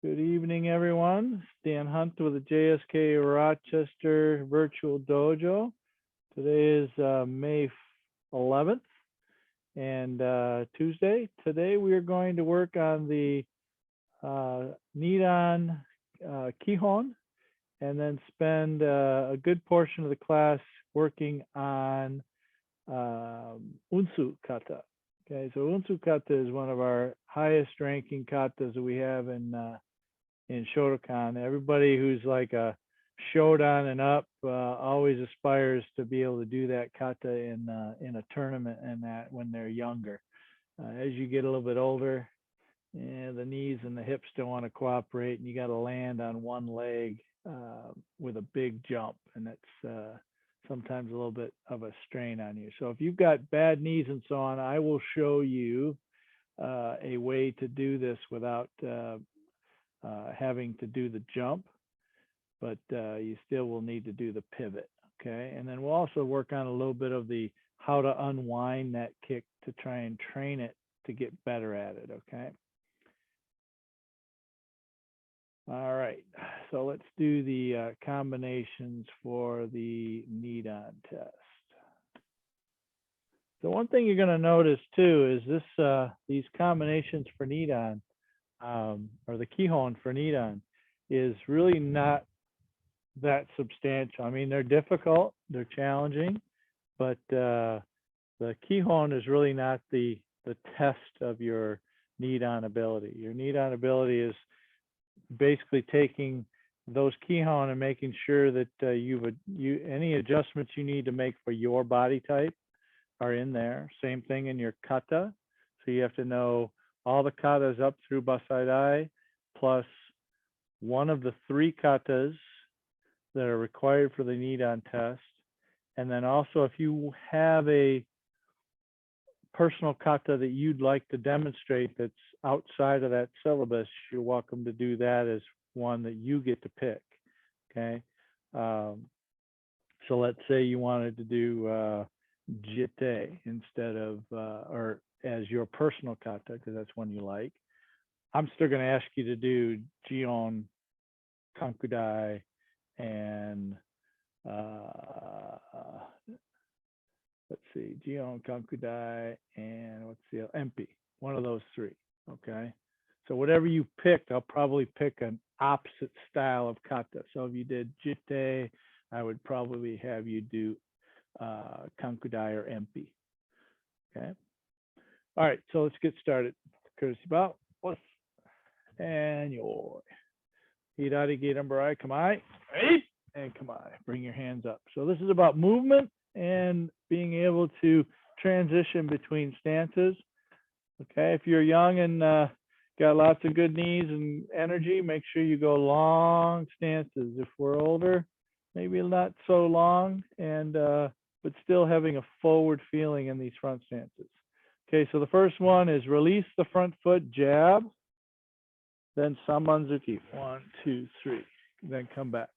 Good evening, everyone. Stan Hunt with the JSKA Rochester Virtual Dojo. Today is May 11th and Tuesday. Today we are going to work on the Nidan Kihon and then spend a good portion of the class working on Unsu Kata. Okay, so Unsu Kata is one of our highest ranking katas that we have in Shotokan. Everybody who's like a Shodan and up always aspires to be able to do that kata in a tournament and that when they're younger. As you get a little bit older, the knees and the hips don't want to cooperate, and you got to land on one leg with a big jump, and that's sometimes a little bit of a strain on you. So if you've got bad knees and so on, I will show you a way to do this without having to do the jump, but you still will need to do the pivot. Okay, and then we'll also work on a little bit of the how to unwind that kick to try and train it to get better at it. Okay. All right, so let's do the combinations for the Nidan test. So one thing you're going to notice too is this these combinations for Nidan, or the Kihon for Nidan, is really not that substantial. I mean, they're difficult, they're challenging, but the Kihon is really not the test of your Nidan ability. Your Nidan ability is basically taking those Kihon and making sure that any adjustments you need to make for your body type are in there. Same thing in your kata. So you have to know all the katas up through Basaidai, plus one of the 3 katas that are required for the Nidan test. And then also, if you have a personal kata that you'd like to demonstrate that's outside of that syllabus, you're welcome to do that as one that you get to pick. Okay. So let's say you wanted to do jite instead of, or as your personal kata, because that's one you like. I'm still going to ask you to do Jion, Kankudai, and let's see, Jion, Kankudai, and what's the other? MP, one of those 3. Okay. So whatever you picked, I'll probably pick an opposite style of kata. So if you did jite, I would probably have you do Kankudai or MP. Okay. All right, so let's get started. Courtesy bow. And your Hidari Girambarai Kamai. And Kamai. Bring your hands up. So this is about movement and being able to transition between stances. Okay, if you're young and got lots of good knees and energy, make sure you go long stances. If we're older, maybe not so long, and but still having a forward feeling in these front stances. Okay, so the first one is release the front foot, jab, then Sambanzuki, 1, 2, 3, then come back.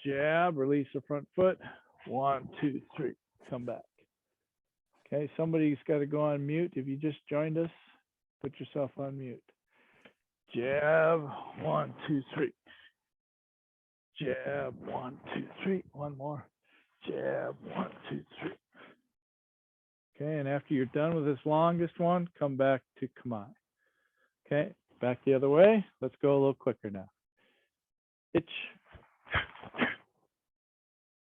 Jab, release the front foot, 1, 2, 3, come back. Okay, somebody's got to go on mute. If you just joined us, put yourself on mute. Jab, 1, 2, 3. Jab, 1, 2, 3. One more. Jab, 1, 2, 3. Okay, and after you're done with this longest one, come back to Kamai. Okay, back the other way. Let's go a little quicker now. Ich,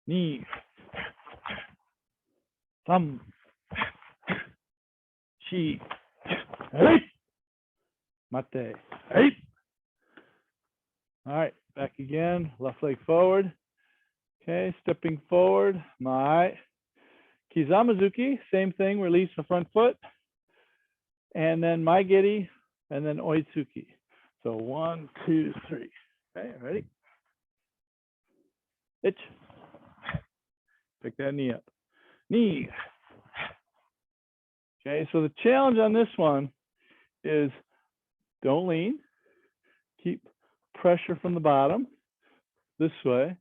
ni, thumb, chi, hey, mate, hey. All right, back again, left leg forward. Okay, stepping forward, mai. Kizamazuki, same thing, release the front foot. And then mai geri, and then oitsuki. So 1, 2, 3. Okay, ready? Itch. Pick that knee up. Knee. Okay, so the challenge on this one is don't lean. Keep pressure from the bottom this way,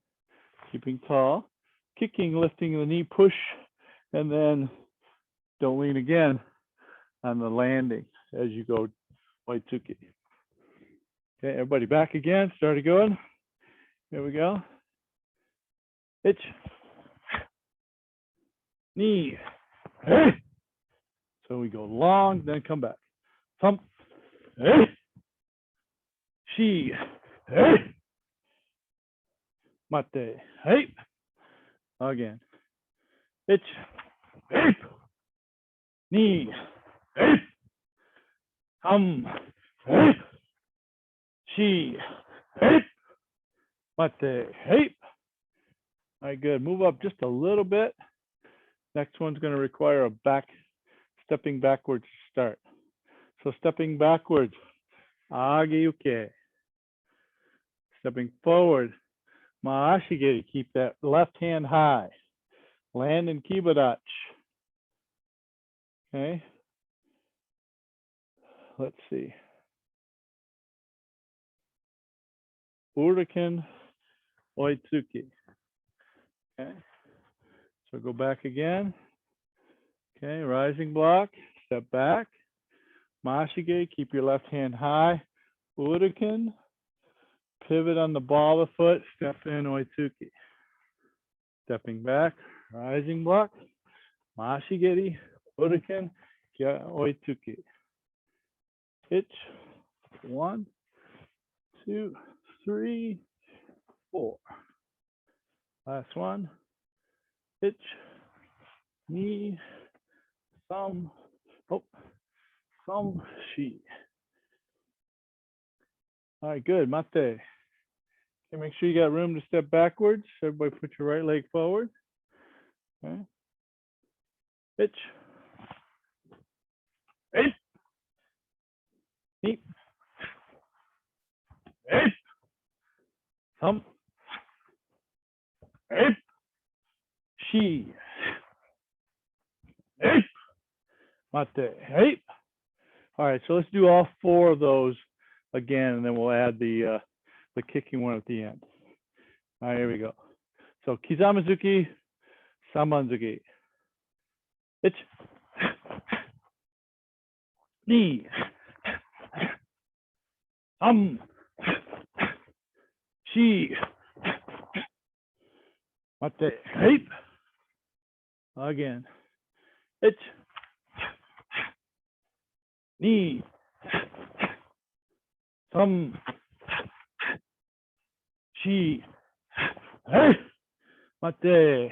keeping tall. Kicking, lifting the knee, push, and then don't lean again on the landing as you go oitsuki. Okay, everybody back again. Started going. Here we go. Itch. Knee. So we go long, then come back. Thump. Shi. Mate. Hey. Again. Itch. Knee. Hum. Shi. Mate. Hey. All right, good. Move up just a little bit. Next one's going to require a stepping backwards start. So stepping backwards, ageuke. Stepping forward, maashigiri. Keep that left hand high. Land in kibadachi. Okay. Let's see. Uriken oitsuki. Okay. So go back again. Okay, rising block, step back. Mashige, keep your left hand high. Uriken, pivot on the ball of the foot, step in oitsuki. Stepping back, rising block. Mashigeri, Uriken, oitsuki. Itch, 1, 2, 3, 4. Last one. Itch, knee, thumb, thumb, shi. All right, good. Mate. Okay, make sure you got room to step backwards. Everybody put your right leg forward. Okay. Itch. Eight. Knee. Eight. Thumb. Eight. Shi. Eight. Mate. Eight. All right, so let's do all 4 of those again, and then we'll add the kicking one at the end. All right, here we go. So Kizamazuki, Samanzuki. Itch. Knee. Shi. Mate. Hey. Again. Itch. Knee. Thumb. Shi. Hey. Mate.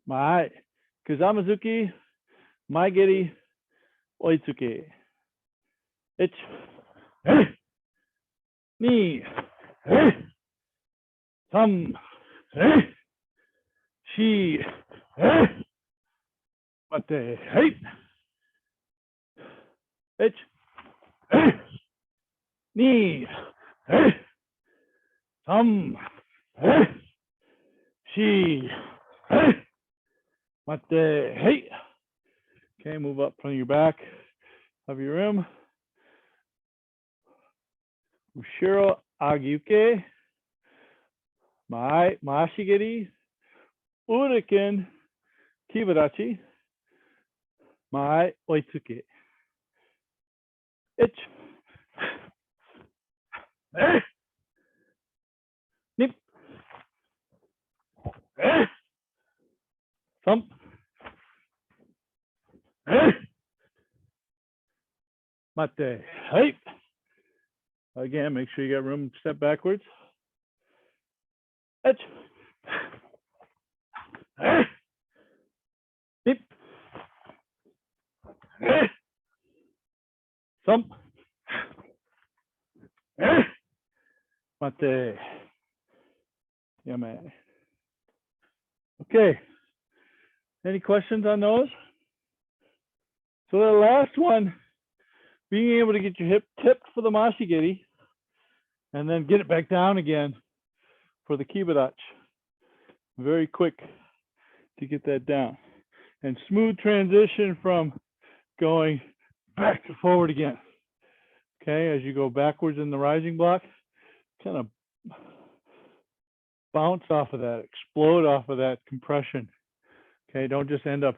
Mai. Kazamazuki. Maigeri. Oitsuki. Itch. Hey. Knee. Hey. Thumb. Hey. Shi. Hey. Mate. Hey. Itch. Hey. Knee. Hey. Thumb. Hey. Shi. Hey. Mate. Hey. Okay, move up from your back of your rim. Ushiro agiuke. Maashigiri. Uriken. Kibadachi. Mai oitsuki. Itch. Hey. Nip. Hey. Thump. Hey. Mate. Hey. Again, make sure you got room to step backwards. Itch. Hey. Nip. Hey. Thump. Hey. Mate. Yeah, man. Okay. Any questions on those? So the last one, being able to get your hip tipped for the mashigiri and then get it back down again for the kibadachi. Very quick to get that down. And smooth transition from going back to forward again. Okay, as you go backwards in the rising block, kind of bounce off of that, explode off of that compression. Okay, don't just end up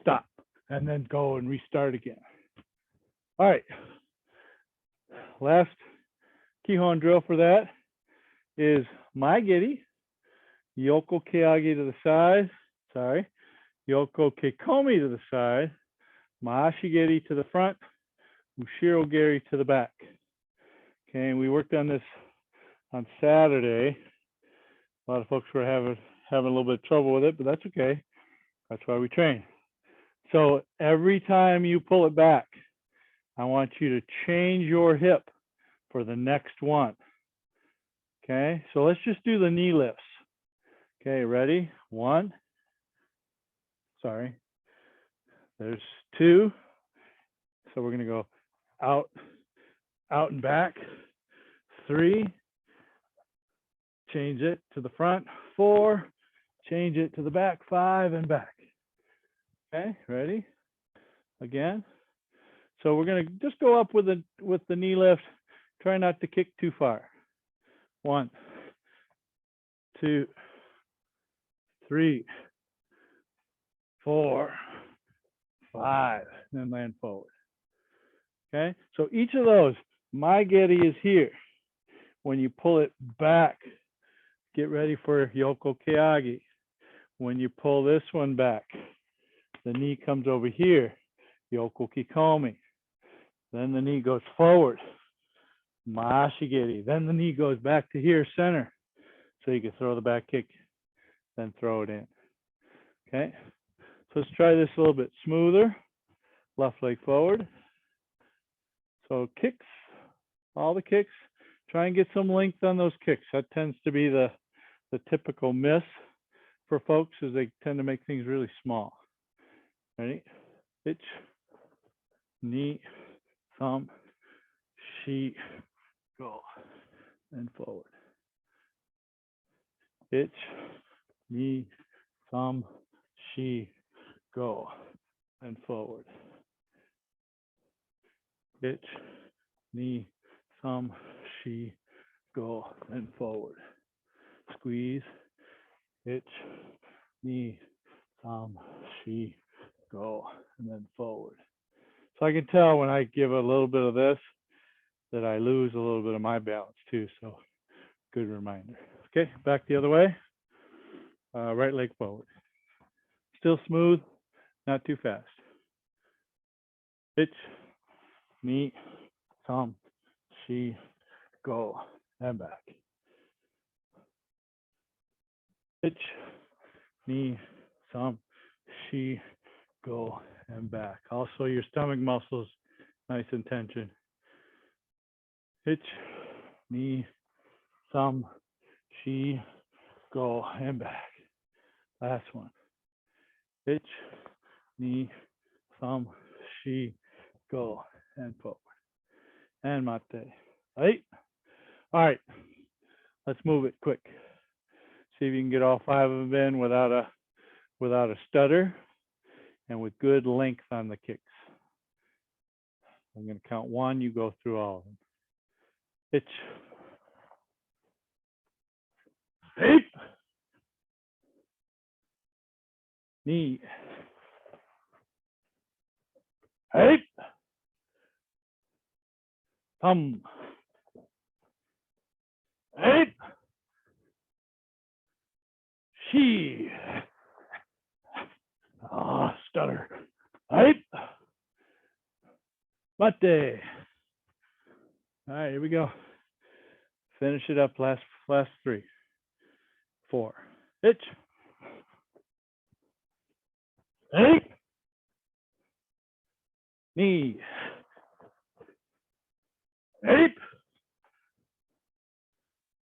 stop and then go and restart again. All right, last Kihon drill for that is Mai Giri, Yoko Keagi to the side, sorry, Yoko Kekomi to the side, Maashi Giri to the front, Ushiro Giri to the back. Okay, and we worked on this on Saturday. A lot of folks were having a little bit of trouble with it, but that's okay. That's why we train. So every time you pull it back, I want you to change your hip for the next one. Okay, so let's just do the knee lifts. Okay, ready? One. Sorry. There's two. So we're going to go out, out and back. Three. Change it to the front. Four. Change it to the back. Five and back. Okay, ready? Again. So we're going to just go up with the knee lift. Try not to kick too far. 1, 2, 3, 4, 5, then land forward. Okay, so each of those, Mai Giri is here. When you pull it back, get ready for Yoko Keagi. When you pull this one back, the knee comes over here, Yoko Kikomi. Then the knee goes forward, Maashi Giri. Then the knee goes back to here, center. So you can throw the back kick, then throw it in. Okay, so let's try this a little bit smoother. Left leg forward. So kicks, all the kicks. Try and get some length on those kicks. That tends to be the typical miss for folks, is they tend to make things really small. Ready? Hitch, knee, thumb, shi, go, and forward. Hitch, knee, thumb, shi, go, and forward. Hitch, knee, thumb, shi, go, and forward. Squeeze, hitch, knee, thumb, shi, go, and then forward. So I can tell when I give a little bit of this that I lose a little bit of my balance too. So good reminder. Okay, back the other way. Right leg forward. Still smooth, not too fast. Hitch, knee, thumb, shi, go, and back. Hitch, knee, thumb, shi, go, and back. Also your stomach muscles, nice and tension. Hitch, knee, thumb, shi, go, and back. Last one. Hitch, knee, thumb, shi, go, and forward. And mate. Right? All right. Let's move it quick. See if you can get all 5 of them in without a stutter and with good length on the kicks. I'm going to count 1. You go through all of them. Hitch. Hip. Knee. Hip. Thumb. Hip. Shi. Stutter. Hip. Mate. All right, here we go. Finish it up. Last 3, 4. Hitch. Hip. Knee. Hip.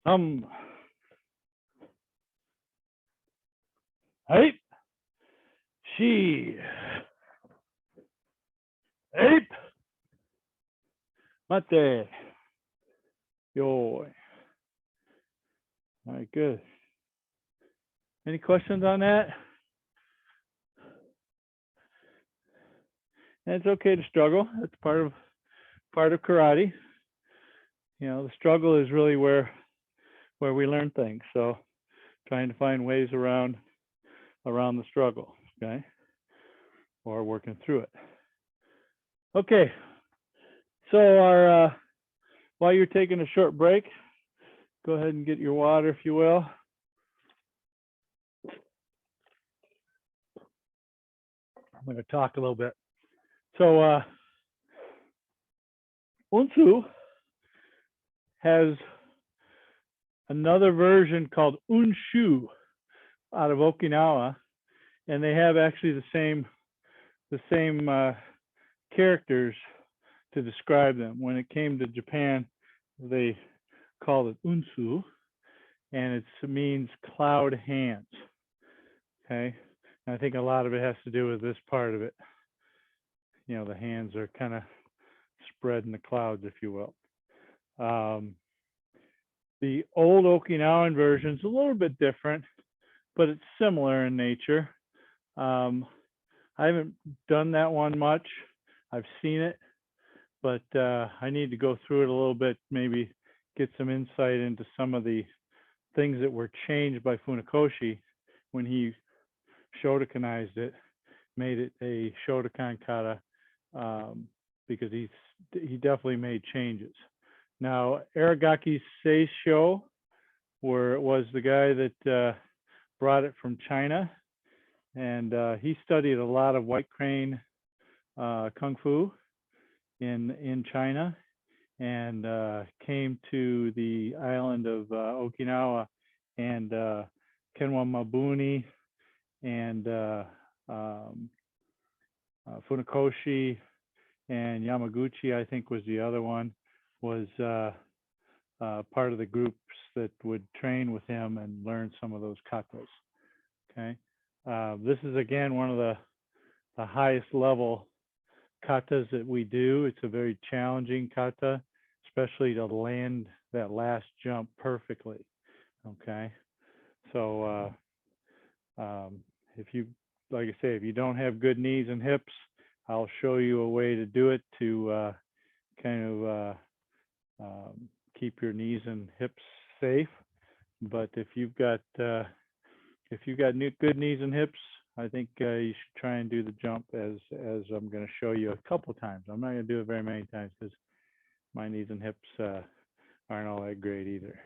Thumb. Hip. Shi. Hip. Mate. Yo. All right, good. Any questions on that? And it's okay to struggle. It's part of karate. You know, the struggle is really where we learn things. So trying to find ways around the struggle, okay? Or working through it. Okay. So while you're taking a short break, go ahead and get your water, if you will. I'm going to talk a little bit. So, Unsu has another version called Unshu out of Okinawa, and they have actually the same characters to describe them. When it came to Japan, they called it Unsu, and it means cloud hands. Okay, and I think a lot of it has to do with this part of it. You know, the hands are kind of spread in the clouds, if you will. The old Okinawan version is a little bit different, but it's similar in nature. I haven't done that one much. I've seen it, but I need to go through it a little bit, maybe get some insight into some of the things that were changed by Funakoshi when he Shotokanized it, made it a Shotokan kata, because he definitely made changes. Now, Aragaki Seisho was the guy that brought it from China, and he studied a lot of white crane kung fu in China, and came to the island of Okinawa, and Kenwa Mabuni and Funakoshi and Yamaguchi, I think was the other one, was part of the groups that would train with him and learn some of those katas. Okay, this is again one of the highest level katas that we do. It's a very challenging kata, especially to land that last jump perfectly. Okay, so if you, like I say, if you don't have good knees and hips, I'll show you a way to do it to kind of keep your knees and hips safe. But if you've got good knees and hips, I think you should try and do the jump as I'm going to show you a couple times. I'm not going to do it very many times because my knees and hips aren't all that great either.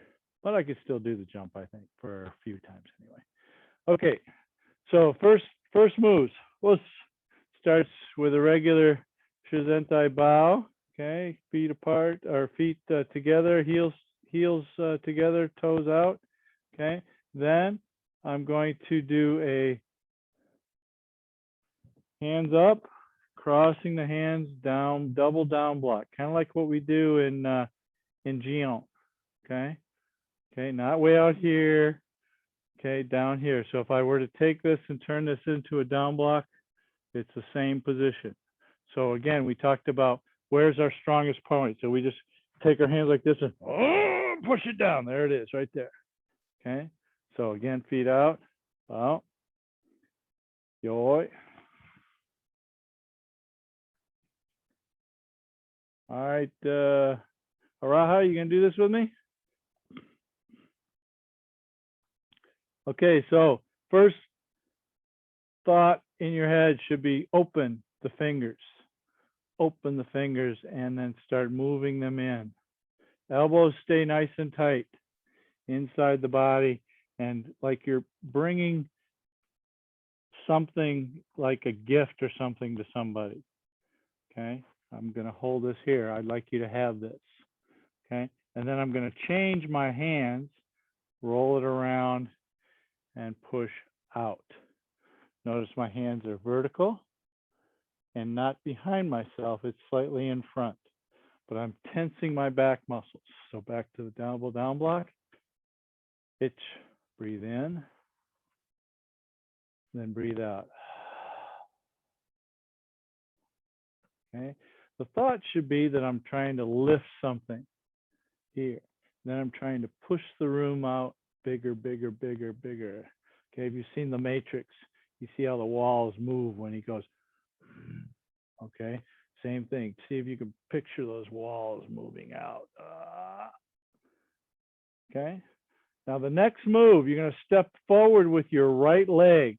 But I could still do the jump, I think, for a few times anyway. Okay, so first moves. Let's start with a regular Shazentai Bow. Okay, feet apart, or feet together, heels together, toes out. Okay, then I'm going to do a hands up, crossing the hands down, double down block, kind of like what we do in Kihon. Okay, not way out here. Okay, down here. So if I were to take this and turn this into a down block, it's the same position. So again, we talked about where's our strongest point. So we just take our hands like this and push it down. There it is, right there. Okay, so again, feet out, bow, yoi. All right, Araha, you gonna do this with me? Okay, so first thought in your head should be open the fingers. Open the fingers and then start moving them in. Elbows stay nice and tight inside the body, and like you're bringing something like a gift or something to somebody. Okay, I'm going to hold this here. I'd like you to have this. Okay, and then I'm going to change my hands, roll it around, and push out. Notice my hands are vertical and not behind myself. It's slightly in front, but I'm tensing my back muscles. So back to the down block. Itch, breathe in, then breathe out. Okay. The thought should be that I'm trying to lift something here. Then I'm trying to push the room out bigger, bigger, bigger, bigger. Okay. Have you seen The Matrix? You see how the walls move when he goes, okay. Same thing. See if you can picture those walls moving out. Okay. Now the next move, you're going to step forward with your right leg.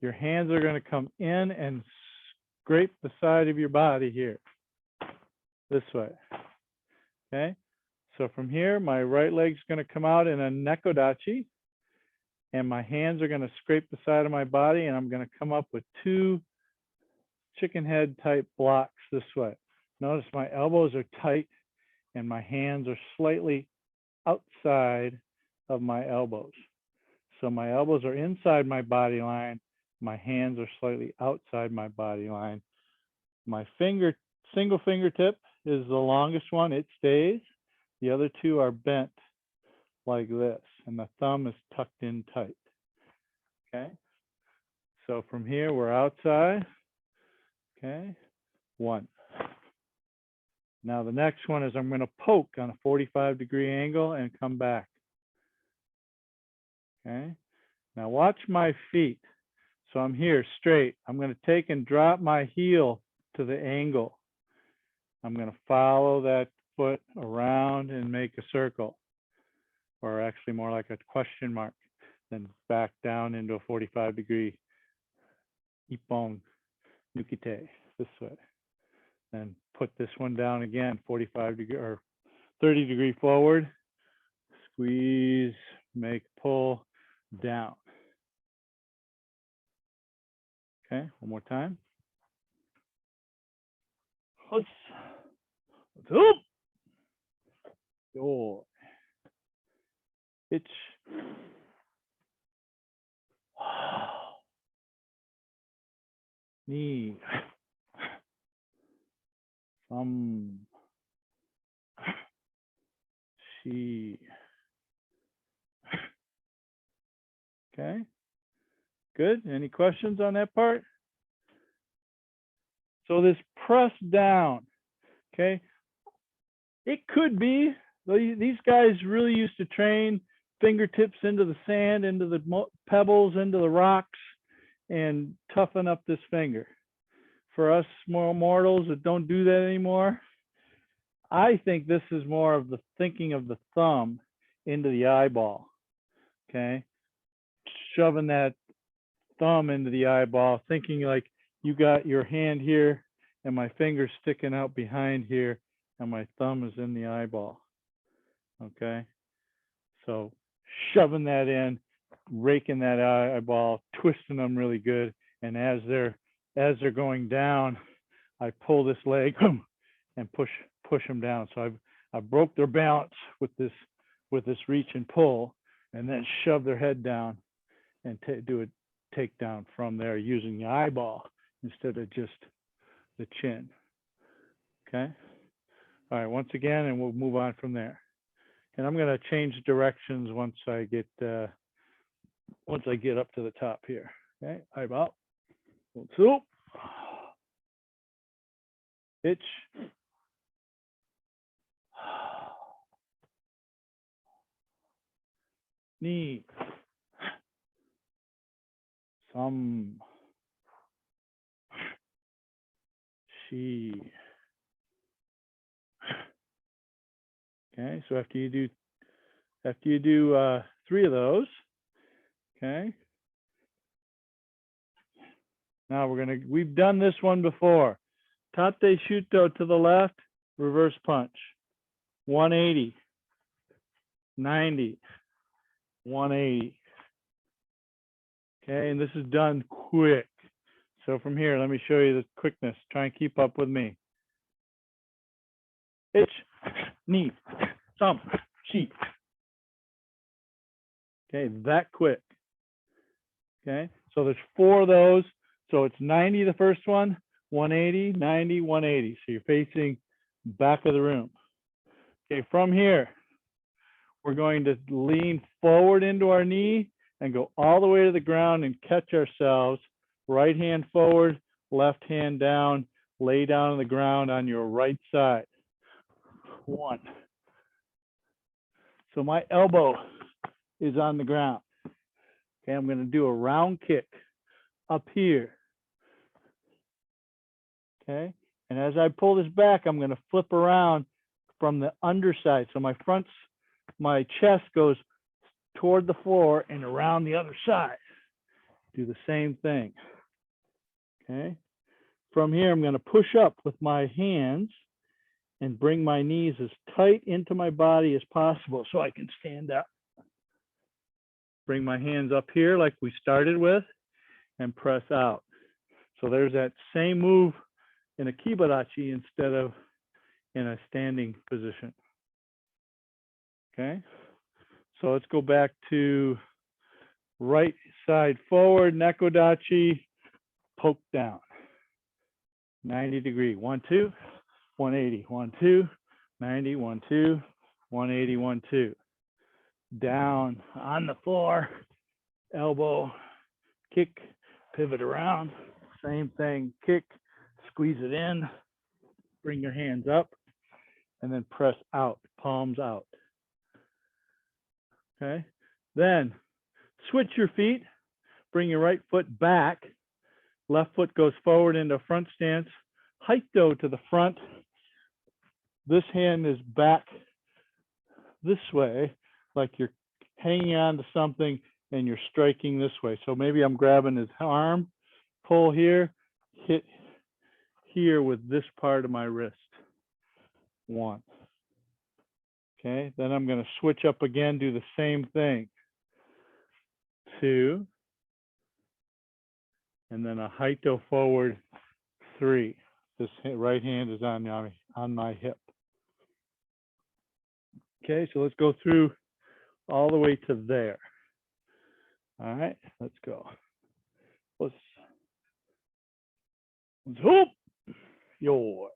Your hands are going to come in and scrape the side of your body here. This way. Okay. So from here, my right leg's going to come out in a nekodachi, and my hands are going to scrape the side of my body, and I'm going to come up with 2 chicken head type blocks this way. Notice my elbows are tight and my hands are slightly outside of my elbows. So my elbows are inside my body line. My hands are slightly outside my body line. My single fingertip is the longest one. It stays. The other 2 are bent like this, and the thumb is tucked in tight. Okay. So from here, we're outside. Okay. 1. Now the next one is I'm going to poke on a 45-degree angle and come back. Okay. Now watch my feet. So I'm here straight. I'm going to take and drop my heel to the angle. I'm going to follow that foot around and make a circle, or actually more like a question mark, then back down into a 45-degree ippon nukite this way. Then put this one down again, 45-degree or 30-degree forward, squeeze, make, pull, down. Okay, one more time. Let's up. Yo. Itch. Knee. She. Okay. Good. Any questions on that part? So this press down, okay, it could be, these guys really used to train fingertips into the sand, into the pebbles, into the rocks, and toughen up this finger. For us small mortals that don't do that anymore, I think this is more of the thinking of the thumb into the eyeball, okay? Shoving that thumb into the eyeball, thinking like you got your hand here and my finger sticking out behind here and my thumb is in the eyeball. Okay, so shoving that in, raking that eyeball, twisting them really good, and as they're going down, I pull this leg and push them down. So I broke their balance with this reach and pull, and then shove their head down and do a takedown from there using the eyeball instead of just the chin. Okay. All right. Once again, and we'll move on from there. And I'm going to change directions once I get up to the top here. Okay. Eyeball. Swoop. Itch. Knee. Some. She. Okay, so after you do 3 of those, okay. Now we've done this one before. Tate shuto to the left, reverse punch. 180, 90, 180. Okay, and this is done quick. So from here, let me show you the quickness. Try and keep up with me. Itch, knee, thumb, cheek. Okay, that quick. Okay, so there's 4 of those. So it's 90 the first one, 180, 90, 180. So you're facing back of the room. Okay, from here, we're going to lean forward into our knee and go all the way to the ground and catch ourselves. Right hand forward, left hand down, lay down on the ground on your right side. 1. So my elbow is on the ground. Okay, I'm going to do a round kick up here. Okay, and as I pull this back, I'm going to flip around from the underside. So my chest goes toward the floor and around the other side. Do the same thing. Okay, from here, I'm going to push up with my hands and bring my knees as tight into my body as possible so I can stand up. Bring my hands up here like we started with and press out. So there's that same move in a kibarachi instead of in a standing position. Okay, so let's go back to right side forward, nekodachi, poke down. 90 degree, 1, 2, 180, 1, 2, 90, 1, 2, 180, 1, 2. Down on the floor, elbow, kick, pivot around, same thing, kick, squeeze it in, bring your hands up, and then press out, palms out. Okay, then switch your feet, bring your right foot back, left foot goes forward into front stance, haito to the front. This hand is back this way, like you're hanging on to something and you're striking this way. So maybe I'm grabbing his arm, pull here, hit here with this part of my wrist. 1. Okay, then I'm going to switch up again, do the same thing. 2, and then a haito forward. 3. This right hand is on my hip. Okay, so let's go through all the way to there. All right, let's go. Let's hoop. Yo.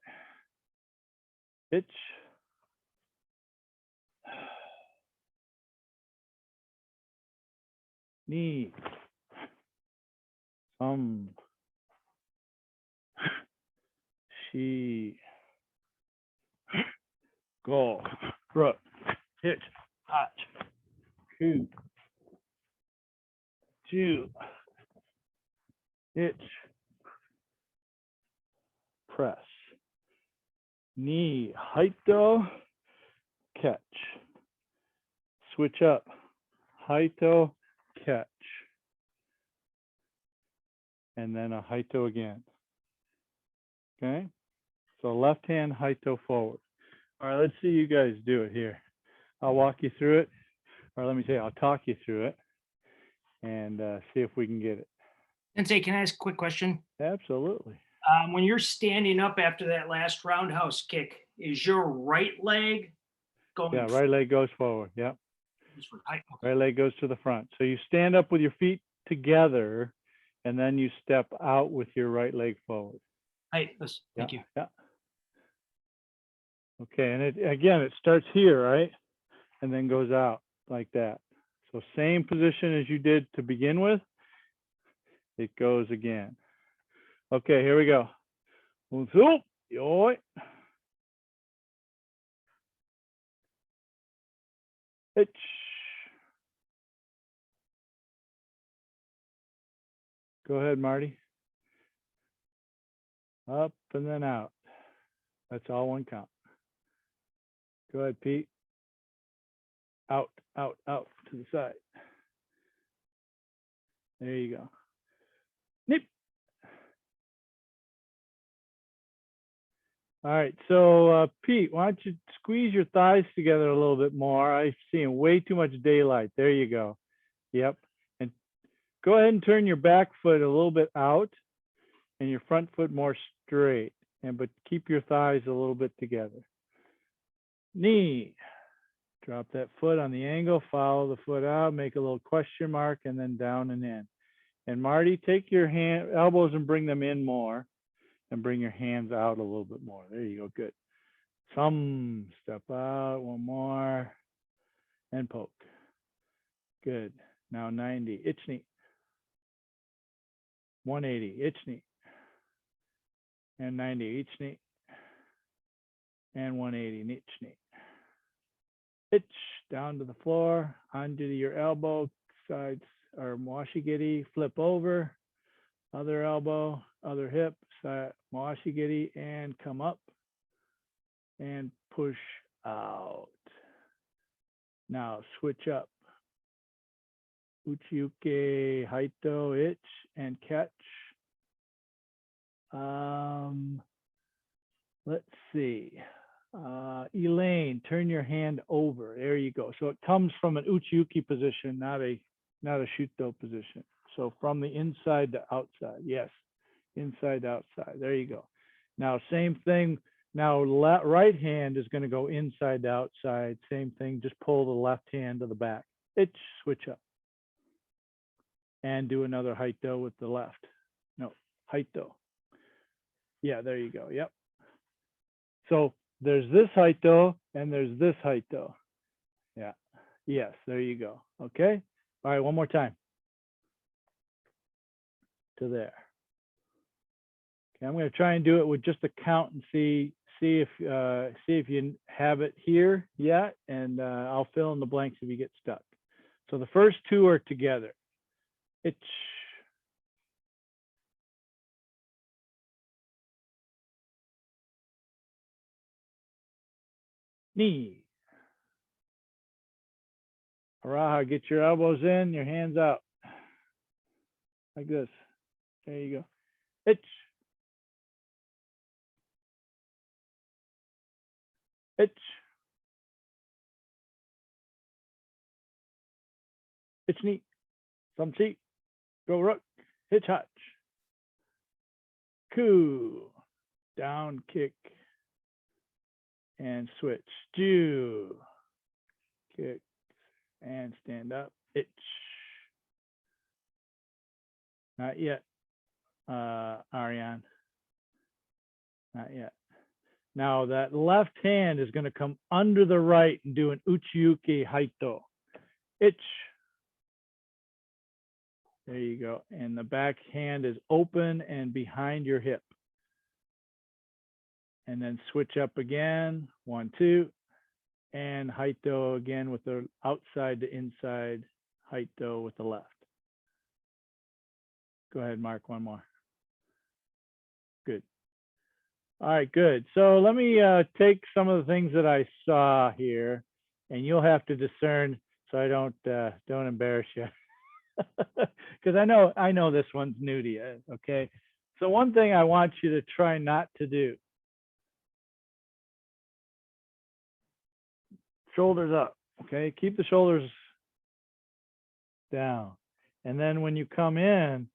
Pitch. Knee. She. Go. Rook. Hitch. Hotch. 2. 2. Hitch. Press. Knee. Haito. Catch. Switch up. Haito. Catch. And then a haito again. Okay? So left hand haito forward. All right, let's see you guys do it here. I'll walk you through it. Or let me say, I'll talk you through it and see if we can get it. Sensei, can I ask a quick question? Absolutely. When you're standing up after that last roundhouse kick, is your right leg going? Yeah, right leg goes forward. Yep. Okay. Right leg goes to the front. So you stand up with your feet together, and then you step out with your right leg forward. Thank you. Yeah. Okay, and it starts here, right? And then goes out like that. So same position as you did to begin with. It goes again. Okay, here we go. Hitch. Go ahead, Marty. Up and then out. That's all one count. Go ahead, Pete. Out, out, out to the side. There you go. Nip. All right, so Pete, why don't you squeeze your thighs together a little bit more? I'm seeing way too much daylight. There you go. Yep. And go ahead and turn your back foot a little bit out and your front foot more straight. But keep your thighs a little bit together. Knee. Drop that foot on the angle, follow the foot out, make a little question mark, and then down and in. And Marty, take your elbows and bring them in more, and bring your hands out a little bit more. There you go, good. Step out, one more, and poke. Good. Now 90, itch knee. 180, itch knee. And 90, itch knee. And 180, itch knee. Pitch down to the floor, onto your elbow, sides or washigiri, flip over, other elbow, other hip, side, washigiri, and come up and push out. Now switch up. Uchiuke, haito, itch, and catch. Let's see. Elaine, turn your hand over. There you go. So it comes from an uchi-uki position, not a shuto position. So from the inside to outside. Yes, inside to outside. There you go. Now same thing. Now right hand is going to go inside to outside. Same thing. Just pull the left hand to the back. Switch up. And do another haito with the left. No, haito. Yeah, there you go. Yep. So there's this haito and there's this haito. Yeah. Yes, there you go. Okay. All right, one more time. To there. Okay, I'm going to try and do it with just a count and see if you have it here yet, and I'll fill in the blanks if you get stuck. So the first two are together. It's knee. Araha, get your elbows in, your hands out. Like this. There you go. It's knee. Some cheek. Go rook. Hitch hatch. Coup. Down kick. And switch. Do. Kick. And stand up. Itch. Not yet, Ariane. Not yet. Now that left hand is going to come under the right and do an uchi-uki haito. Itch. There you go. And the back hand is open and behind your hip. And then switch up again. 1, 2. And haito again with the outside to inside haito with the left. Go ahead, Mark, one more. Good. All right, good. So let me take some of the things that I saw here, and you'll have to discern so I don't embarrass you. Because I know this one's new to you, okay? So one thing I want you to try not to do. Shoulders up, okay? Keep the shoulders down. And then when you come in,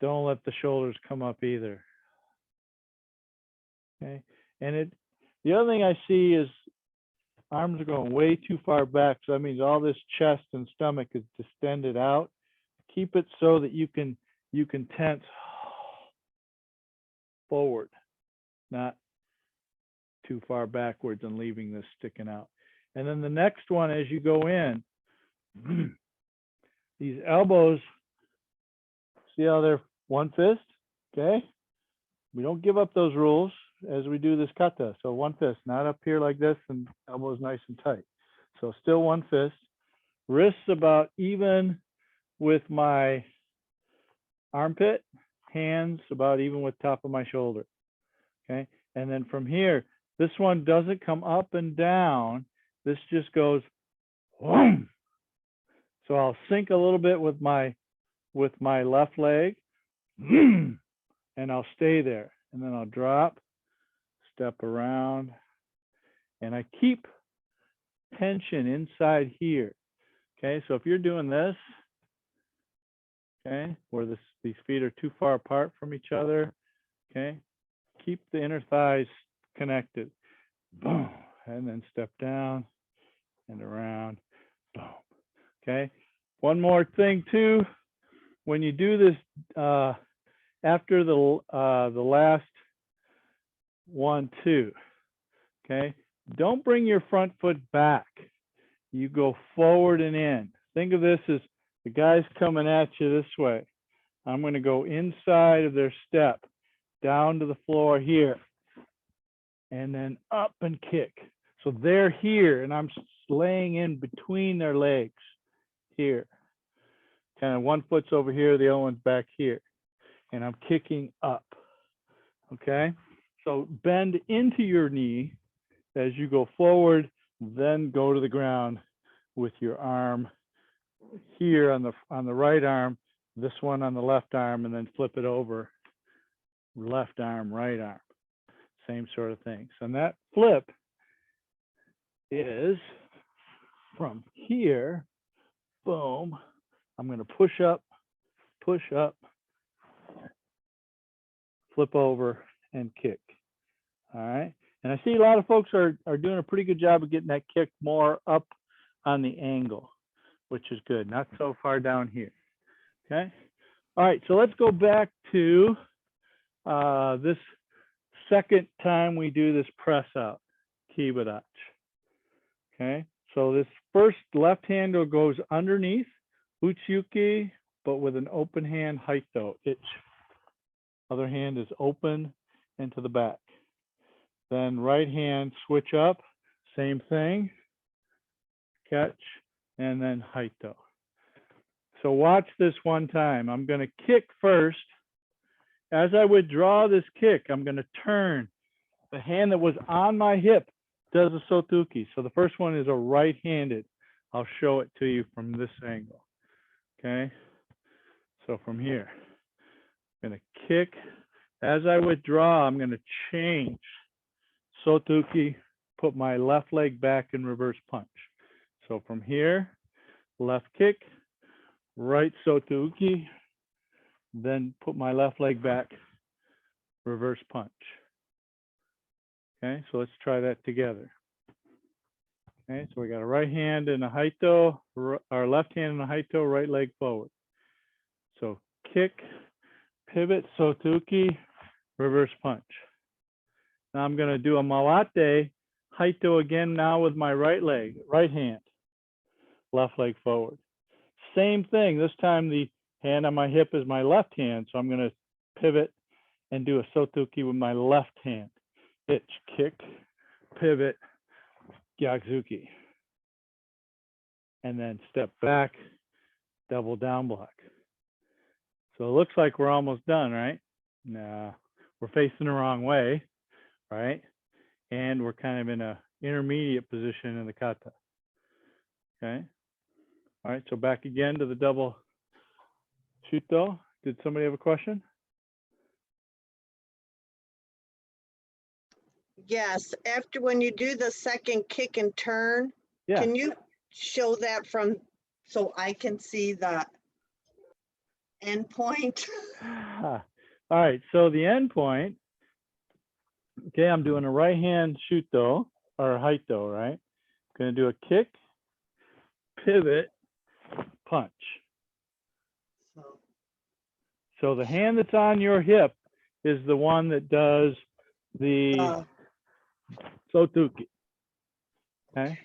don't let the shoulders come up either. Okay. And the other thing I see is arms are going way too far back. So that means all this chest and stomach is distended out. Keep it so that you can tense forward, not too far backwards and leaving this sticking out. And then the next one, as you go in, these elbows, see how they're one fist? Okay. We don't give up those rules as we do this kata. So one fist, not up here like this and elbows nice and tight. So still one fist. Wrists about even with my armpit. Hands about even with top of my shoulder. Okay. And then from here, this one doesn't come up and down. This just goes, whoom. So I'll sink a little bit with my left leg, and I'll stay there. And then I'll drop, step around, and I keep tension inside here. Okay, so if you're doing this, okay, where these feet are too far apart from each other, okay, keep the inner thighs connected. Boom, and then step down and around. Boom. Okay. One more thing too, when you do this after the last 1, 2, okay, don't bring your front foot back. You go forward and in. Think of this as the guy's coming at you this way. I'm going to go inside of their step, down to the floor here, and then up and kick. So they're here, and I'm laying in between their legs here. Kind of one foot's over here, the other one's back here. And I'm kicking up, okay? So bend into your knee as you go forward, then go to the ground with your arm here on the right arm, this one on the left arm, and then flip it over, left arm, right arm. same sort of thing. So that flip is from here, boom, I'm going to push up, flip over, and kick. All right. And I see a lot of folks are doing a pretty good job of getting that kick more up on the angle, which is good. Not so far down here. Okay. All right. So let's go back to this second time we do this press out, kibadachi. Okay. So this first left hand goes underneath, uchi-uki, but with an open hand, haito, ich. Other hand is open and to the back. Then right hand switch up, same thing, catch, and then haito. So watch this one time. I'm going to kick first. As I withdraw this kick, I'm going to turn. The hand that was on my hip does a sotuki. So the first one is a right-handed. I'll show it to you from this angle. Okay. So from here, I'm going to kick. As I withdraw, I'm going to change. Sotuki, put my left leg back in reverse punch. So from here, left kick, right sotuki, then put my left leg back, reverse punch. Okay, so let's try that together. Okay, so we got a right hand and a haito, our left hand and a haito, right leg forward. So kick, pivot, sotuki, reverse punch. Now I'm going to do a mawate, haito again now with my right leg, right hand, left leg forward. Same thing, this time the hand on my hip is my left hand, so I'm going to pivot and do a sotuki with my left hand. Ich, kick, pivot, gyakuzuki. And then step back, double down block. So it looks like we're almost done, right? No, we're facing the wrong way, right? And we're kind of in a intermediate position in the kata. Okay. All right, so back again to the double shuto. Did somebody have a question? Yes, after when you do the second kick and turn, Yeah. can you show that from, so I can see the end point? All right, so the end point, okay, I'm doing a right hand shuto or haito, right? Gonna do a kick, pivot, punch. So the hand that's on your hip is the one that does the sotuki. Okay.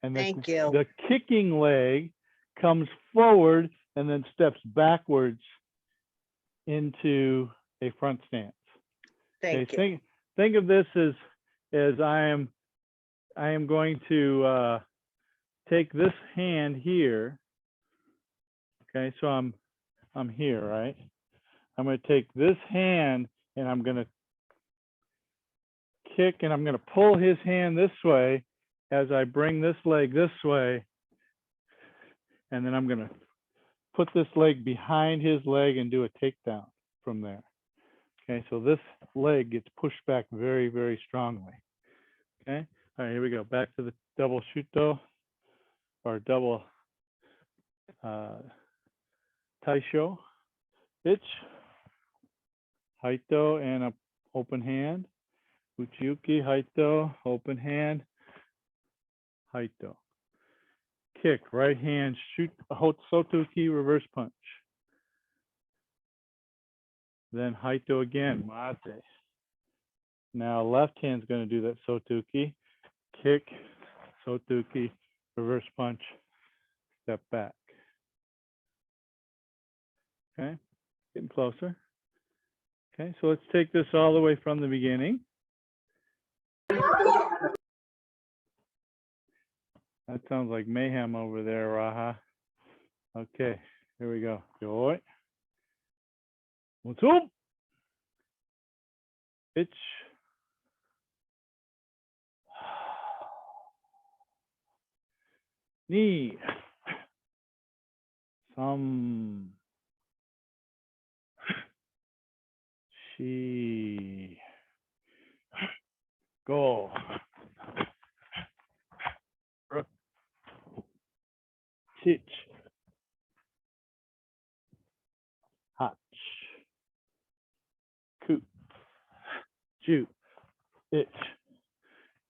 And Thank you. the kicking leg comes forward and then steps backwards into a front stance. Thank Okay, you. think of this as I am going to take this hand here. Okay, so I'm here, right? I'm going to take this hand and I'm going to kick and I'm going to pull his hand this way as I bring this leg this way, and then I'm going to put this leg behind his leg and do a takedown from there. Okay, so this leg gets pushed back very, very strongly. Okay, all right, here we go. Back to the double shuto or double taisho. Ich, haito, and a open hand. Uchi-uki, haito, open hand, haito. Kick, right hand, shoot, sotuki, reverse punch. Then haito again, mate. Now left hand's going to do that sotuki, kick, sotuki, reverse punch, step back. Okay, getting closer. Okay, so let's take this all the way from the beginning. That sounds like mayhem over there, Raha. Okay, here we go. Joy. What's up? Ich. Knee. Some. She. Go. Rook. Hitch. Hotch. Coop. Ju. Itch.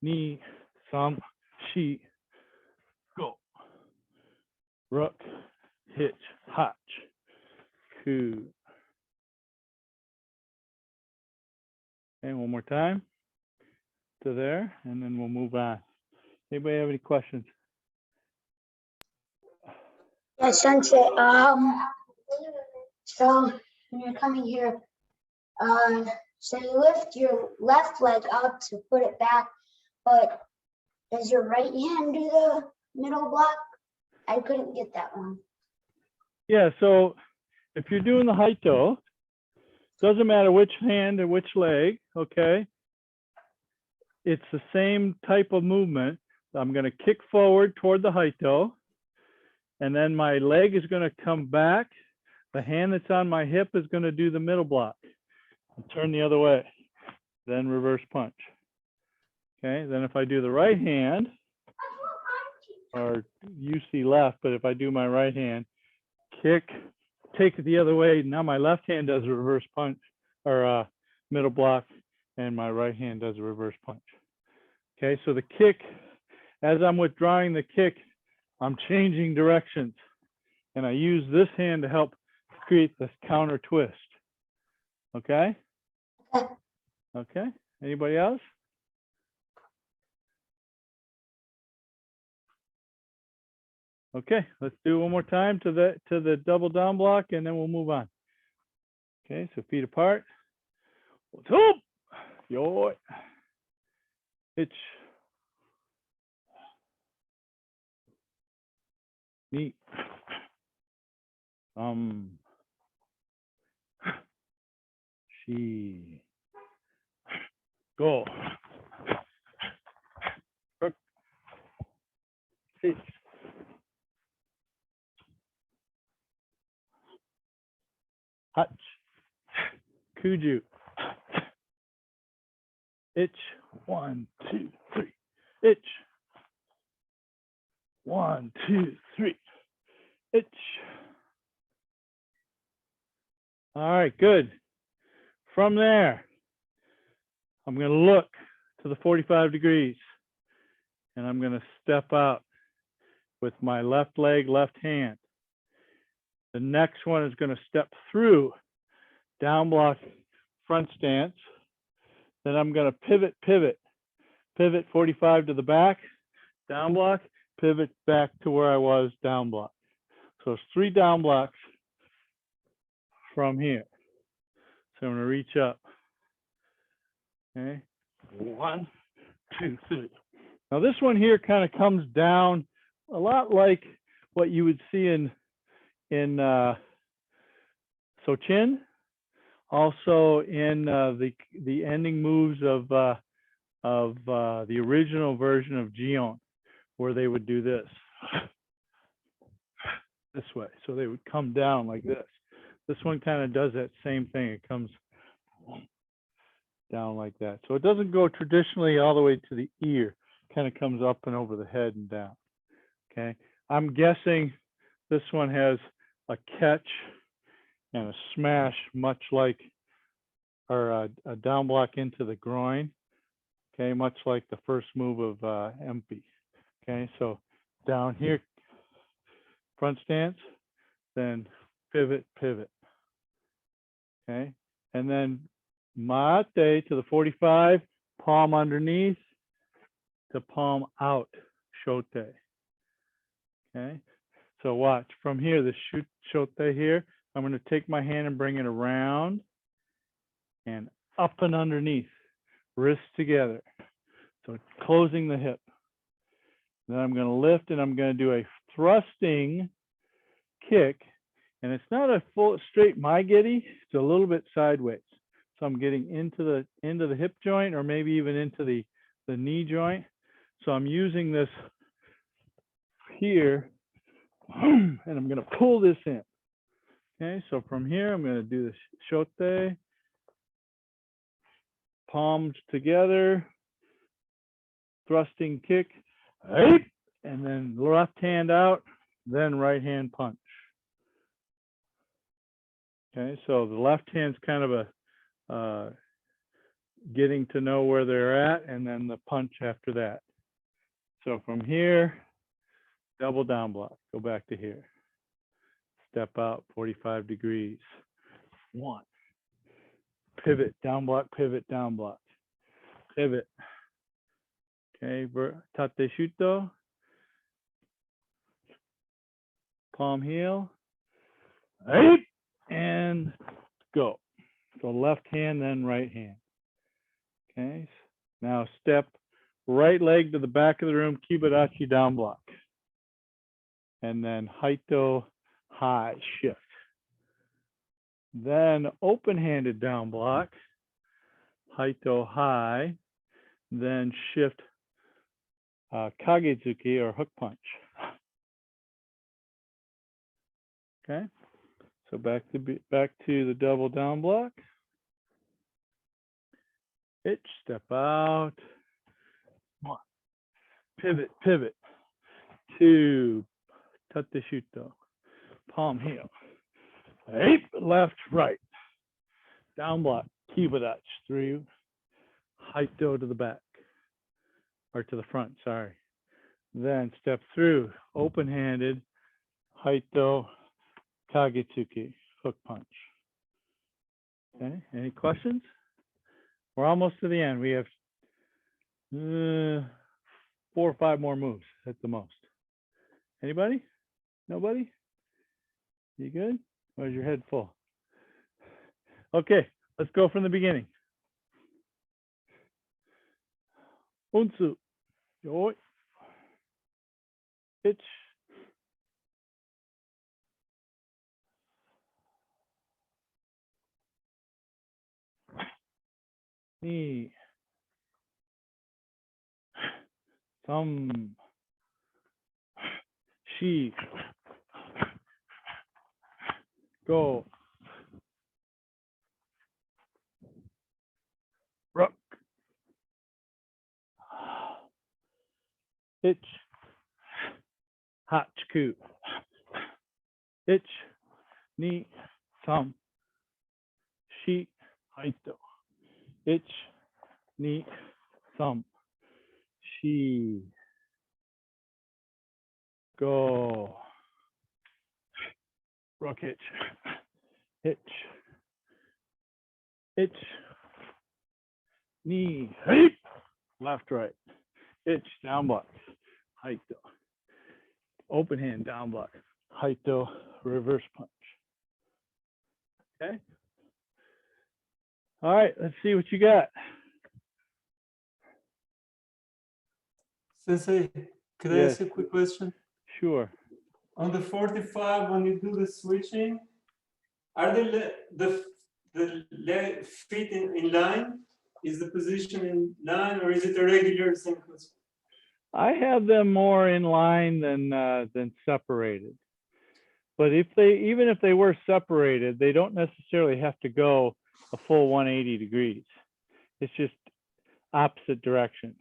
Knee. Thumb. She. Go. Rook. Hitch. Hotch. Coo. Okay, one more time to there, and then we'll move on. Anybody have any questions? Yeah, Sensei. So when you're coming here, so you lift your left leg up to put it back, but does your right hand do the middle block? I couldn't get that one. Yeah, so if you're doing the Haito, doesn't matter which hand or which leg, okay? It's the same type of movement. I'm going to kick forward toward the Haito, and then my leg is going to come back. The hand that's on my hip is going to do the middle block. I'll turn the other way, then reverse punch. Okay, then if I do the right hand, or you see left, but if I do my right hand, kick, take it the other way. Now my left hand does a reverse punch or a middle block, and my right hand does a reverse punch. Okay, so the kick, as I'm withdrawing the kick, I'm changing directions, and I use this hand to help create this counter twist. Okay? Okay, anybody else? Okay, let's do it one more time to the double down block, and then we'll move on. Okay, so feet apart. Hoop. Yo. Hitch. Knee. She. Go. Hook. Hitch. Hutch. Kuju. Itch. 1, 2, 3. Itch. 1, 2, 3. Itch. All right, good. From there, I'm going to look to the 45 degrees, and I'm going to step out with my left leg, left hand. The next one is going to step through down block, front stance. Then I'm going to pivot, pivot 45 to the back, down block, pivot back to where I was, down block. So it's 3 down blocks from here. So I'm going to reach up. Okay, 1, 2, 3. Now this one here kind of comes down a lot like what you would see in Sochin, also in the ending moves of the original version of Kihon, where they would do this way. So they would come down like this. This one kind of does that same thing. It comes down like that. So it doesn't go traditionally all the way to the ear. It kind of comes up and over the head and down. Okay. I'm guessing this one has a catch and a smash, much like, or a down block into the groin. Okay, much like the first move of MP. Okay, so down here, front stance, then pivot, pivot. Okay, and then mate to the 45, palm underneath to palm out, shote. Okay, so watch from here, the shote here. I'm going to take my hand and bring it around and up and underneath, wrists together. So closing the hip. Then I'm going to lift and I'm going to do a thrusting kick. And it's not a full straight maigiri, it's a little bit sideways. So I'm getting into the hip joint, or maybe even into the knee joint. So I'm using this here, and I'm going to pull this in. Okay, so from here, I'm going to do the shote, palms together, thrusting kick, right, and then left hand out, then right hand punch. Okay, so the left hand's kind of a getting to know where they're at, and then the punch after that. So from here, double down block, go back to here. Step out 45 degrees. 1. Pivot, down block, pivot, down block. Pivot. Okay, tate shuto. Palm heel. Right, and go. So left hand, then right hand. Okay, now step right leg to the back of the room, kibarachi down block. And then haito high shift. Then open-handed down block, haito high, then shift kagezuki or hook punch. Okay, so back to the double down block. Hitch, step out. 1, pivot, pivot. 2, tate shuto, palm heel. 8, left, right. Down block, kibarachi 3, haito to the back, or to the front, sorry. Then step through, open-handed, haito, kagetsuki, hook punch. Okay, any questions? We're almost to the end. We have 4 or 5 more moves at the most. Anybody? Nobody? You good? Or is your head full? Okay, let's go from the beginning. Unsu, yoi, hitch, knee, thumb, she, go, rook, hitch, hachku, hitch, knee, thumb, she, haito, hitch, knee, thumb, she, go, rook hitch, hitch, knee, hey, left, right, hitch, down block, haito, open hand, down block, haito, reverse punch. Okay. All right, let's see what you got. Sensei, could I Yes. ask you a quick question? Sure. On the 45, when you do the switching, are the feet in line? Is the position in line, or is it a regular synchronous? I have them more in line than separated. But even if they were separated, they don't necessarily have to go a full 180 degrees. It's just opposite direction.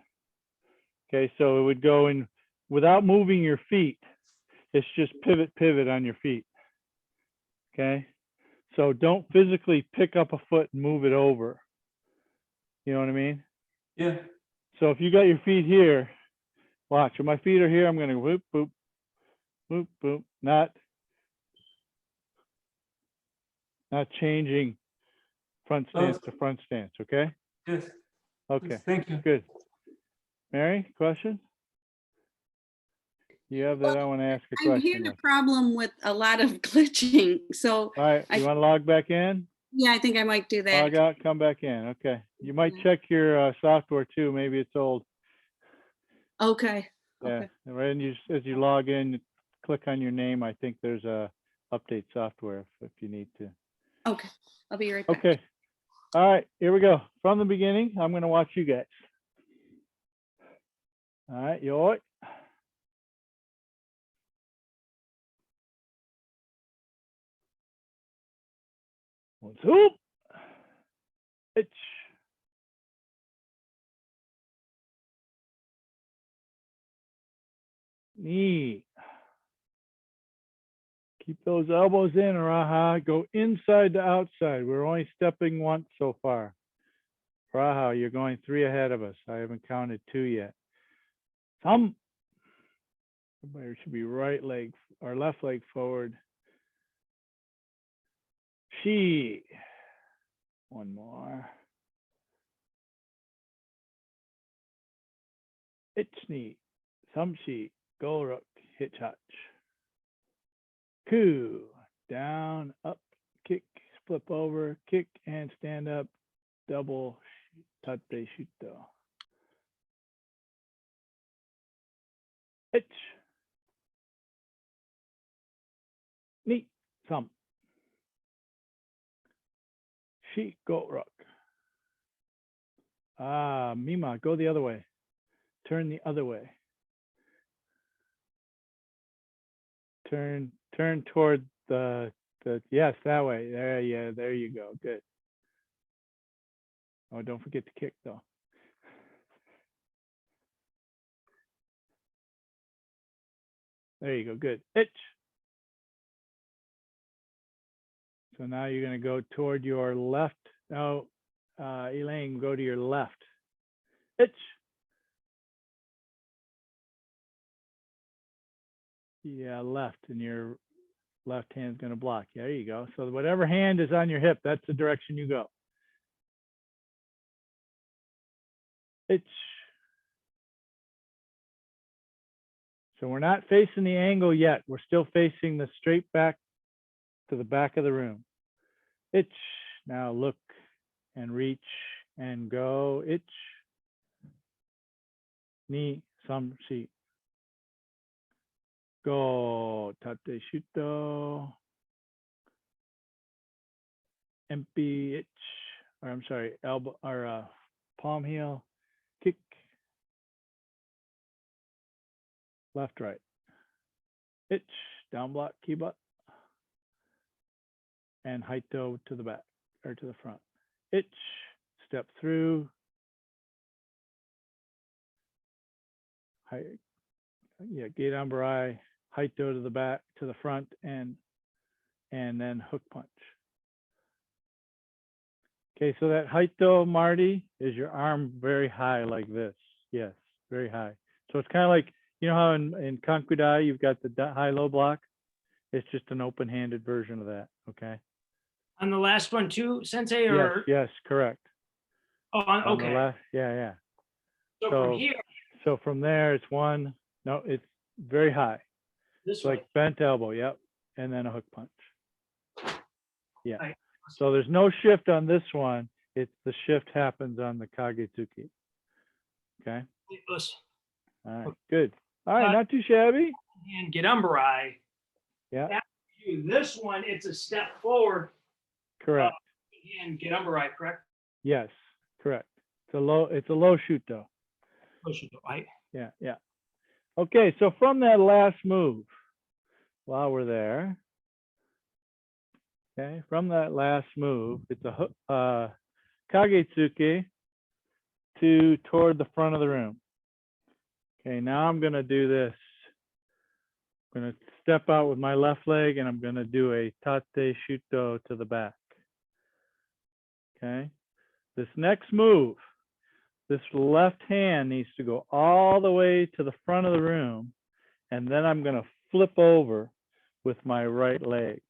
Okay, so it would go in without moving your feet. It's just pivot, pivot on your feet. Okay, so don't physically pick up a foot and move it over. You know what I mean? Yeah. So if you got your feet here, watch. When my feet are here, I'm going to whoop, boop, whoop, boop. Not changing front stance to front stance. Okay. Yes. Okay. Thank you. Good. Mary, question? You have that? I want to ask a I'm question. having a problem with a lot of glitching. So All right. You want to log back in? yeah, I think I might do that. Log out, come back in. Okay. You might check your software too. Maybe it's old. Okay. Yeah. Okay. Right. And as you log in, click on your name. I think there's a update software if you need to. Okay. I'll be right back. Okay. All right. Here we go. From the beginning, I'm going to watch you guys. All right. Yoi. One, two. Itch. Knee. Keep those elbows in, Raha. Go inside to outside. We're only stepping once so far. Raha, you're going 3 ahead of us. I haven't counted 2 yet. Thumb. Everybody should be right leg or left leg forward. She. One more. Ichni. Thumb she. Go rook. Hitch hutch. Ku. Down, up, kick, flip over, kick, and stand up. Double tate shuto. Itch. Knee. Thumb. She. Go rook. Ah, Mima, go the other way. Turn the other way. Turn toward the yes, that way. There, yeah, there you go. Good. Oh, don't forget to kick though. There you go. Good. Itch. So now you're going to go toward your left. No, Elaine, go to your left. Itch. Yeah, left, and your left hand's going to block. There you go. So whatever hand is on your hip, that's the direction you go. Itch. So we're not facing the angle yet. We're still facing the straight back to the back of the room. Itch. Now look and reach and go. Itch. Ni, sam, shi. Go. Tate shuto. Empty itch. Or I'm sorry, elbow or palm heel. Kick. Left, right. Itch. Down block, kiba. And haito to the back or to the front. Itch. Step through. Yeah, gate ambarai, haito to the back, to the front, and then hook punch. Okay, so that haito, Marty, is your arm very high like this. Yes, very high. So it's kind of like, you know how in Kankudai you've got the high-low block? It's just an open-handed version of that, okay? On the last one too, Sensei, Yes, or? yes, correct. Oh, On the okay. left, yeah. So from so- here, So from there, it's one, no, it's very high. this It's way. like bent elbow, yep, and then a hook punch. Yeah. Right. So there's no shift on this one. It's the shift happens on the Kagetsuki. Okay. Let's All right. Good. All right. Not too shabby. and get umberai. Yeah. After you do this one, it's a step forward Correct. and get umberai, correct? Yes. Correct. It's a low shoot though. Right. Yeah. Okay. So from that last move, while we're there, okay, from that last move, it's a Kagetsuki toward the front of the room. Okay, now I'm going to do this. I'm going to step out with my left leg and I'm going to do a tate shuto to the back. Okay, this next move, this left hand needs to go all the way to the front of the room, and then I'm going to flip over with my right leg.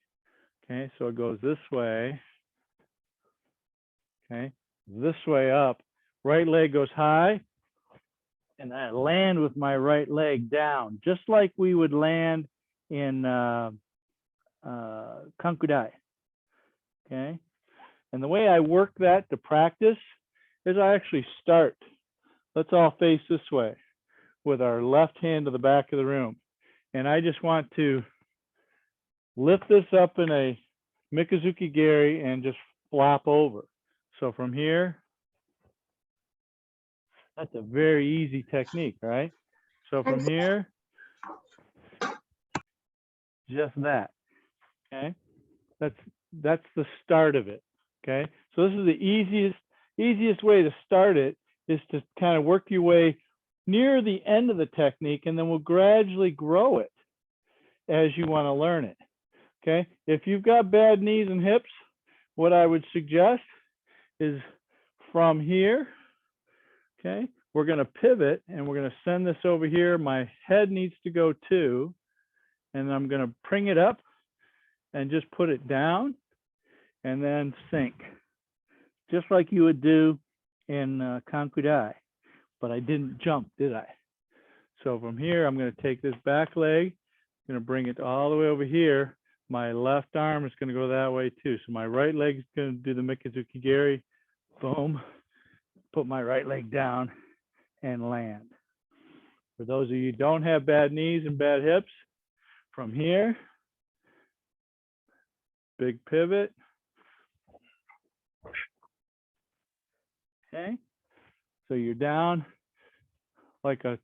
Okay, so it goes this way. Okay, this way up. Right leg goes high, and I land with my right leg down, just like we would land in Kankudai. Okay, and the way I work that to practice is I actually start. Let's all face this way with our left hand to the back of the room. And I just want to lift this up in a Mikazuki Geri and just flop over. So from here, that's a very easy technique, right? So from here, just that, okay? That's the start of it, okay? So this is the easiest way to start it, is to kind of work your way near the end of the technique, and then we'll gradually grow it as you want to learn it. Okay, if you've got bad knees and hips, what I would suggest is from here, okay, we're going to pivot and we're going to send this over here. My head needs to go too, and I'm going to bring it up and just put it down and then sink, just like you would do in Kankudai, but I didn't jump, did I? So from here, I'm going to take this back leg, I'm going to bring it all the way over here. My left arm is going to go that way too. So my right leg is going to do the Mikazuki Geri. Boom. Put my right leg down and land. For those of you who don't have bad knees and bad hips, from here, big pivot. Okay. So you're down like a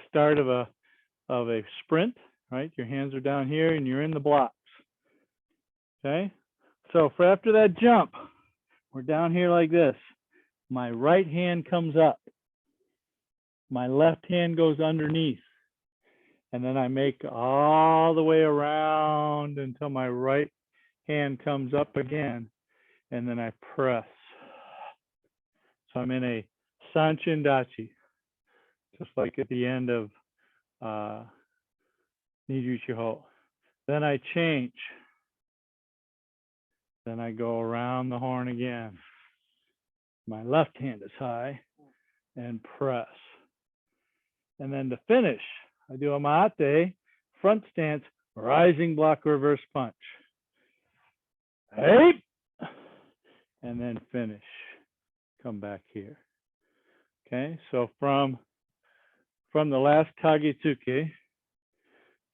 start of a sprint, right? Your hands are down here and you're in the blocks. Okay. So for after that jump, we're down here like this. My right hand comes up. My left hand goes underneath. And then I make all the way around until my right hand comes up again. And then I press. So I'm in a Sanchin Dachi, just like at the end of Nijuchi Ho. Then I change. Then I go around the horn again. My left hand is high and press. And then to finish, I do a mate, front stance, rising block reverse punch. Hey! And then finish. Come back here. Okay, so from the last Kagetsuke,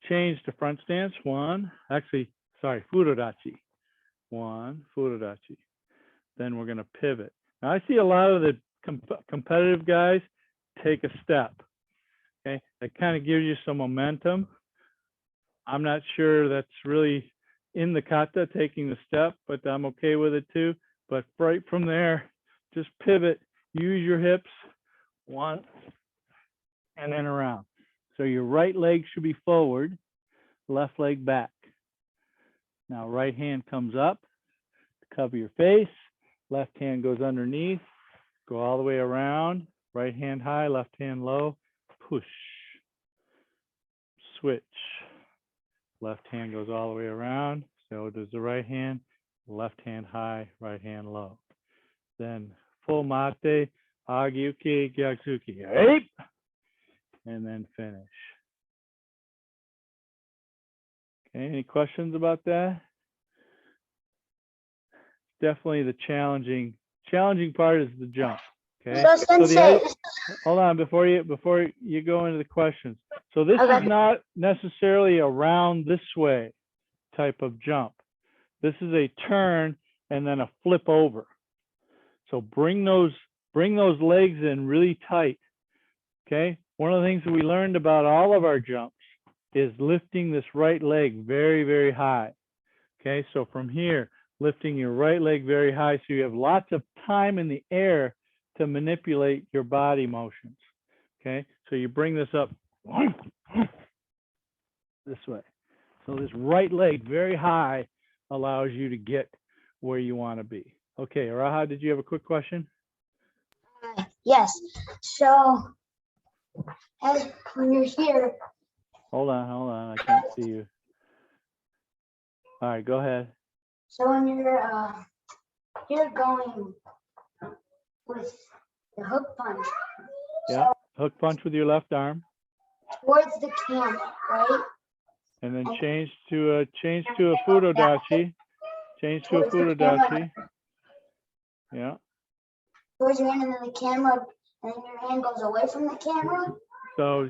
change to front stance, one, actually, sorry, Furodachi. One, Furodachi. Then we're going to pivot. Now I see a lot of the competitive guys take a step. Okay, that kind of gives you some momentum. I'm not sure that's really in the kata, taking the step, but I'm okay with it too. But right from there, just pivot, use your hips, one, and then around. So your right leg should be forward, left leg back. Now right hand comes up to cover your face, left hand goes underneath, go all the way around, right hand high, left hand low, push, switch. Left hand goes all the way around, so does the right hand, left hand high, right hand low. Then full mate, agiuki, gyatsuki, right? And then finish. Okay, any questions about that? Definitely the challenging part is the jump. Okay. So Sensei, Hold on before you go into the questions. So this Okay. is not necessarily a round this way type of jump. This is a turn and then a flip over. So bring those legs in really tight. Okay. One of the things that we learned about all of our jumps is lifting this right leg very, very high. Okay. So from here, lifting your right leg very high so you have lots of time in the air to manipulate your body motions. Okay, so you bring this up this way. So this right leg very high allows you to get where you want to be. Okay, Araha, did you have a quick question? yes. So when you're here, Hold on, I can't see you. All right, go ahead. so when you're going with the hook punch Yeah, hook punch with your left arm, towards the camera, right? and then change to a furodachi. Change to a Towards the furodachi. camera. Yeah. Towards your hand and then the camera, and then your hand goes away from the camera. So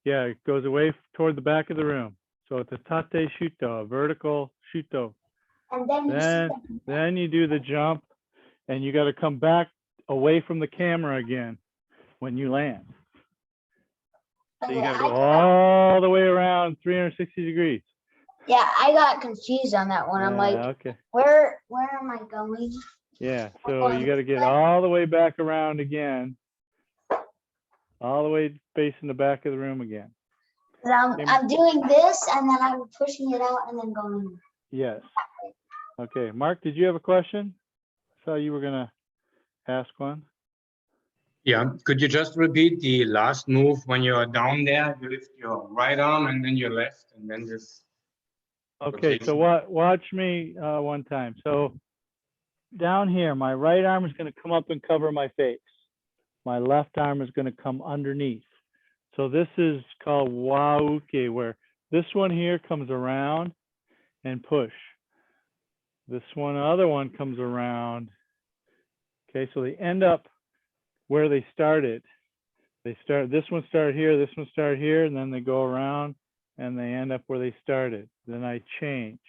yeah, it goes away toward the back of the room. So it's a tate shuto, a vertical shuto. And then you see Then you do the jump, and you got to come back away from the camera again when you land. So you got to go all the way around 360 degrees. Yeah, I got confused on that one. I'm like, okay. where am I going? Yeah, so you got to get all the way back around again all the way facing the back of the room again. 'Cause I'm doing this and then I'm pushing it out and then going. Yes. Okay, Mark, did you have a question? I saw you were gonna ask one. Yeah, could you just repeat the last move when you're down there? You lift your right arm and then your left, and then just. Okay, so watch me one time. So down here, my right arm is going to come up and cover my face. My left arm is going to come underneath. So this is called wauke, where this one here comes around and push. This one, other one comes around. Okay, so they end up where they started. This one started here, this one started here, and then they go around and they end up where they started. Then I change.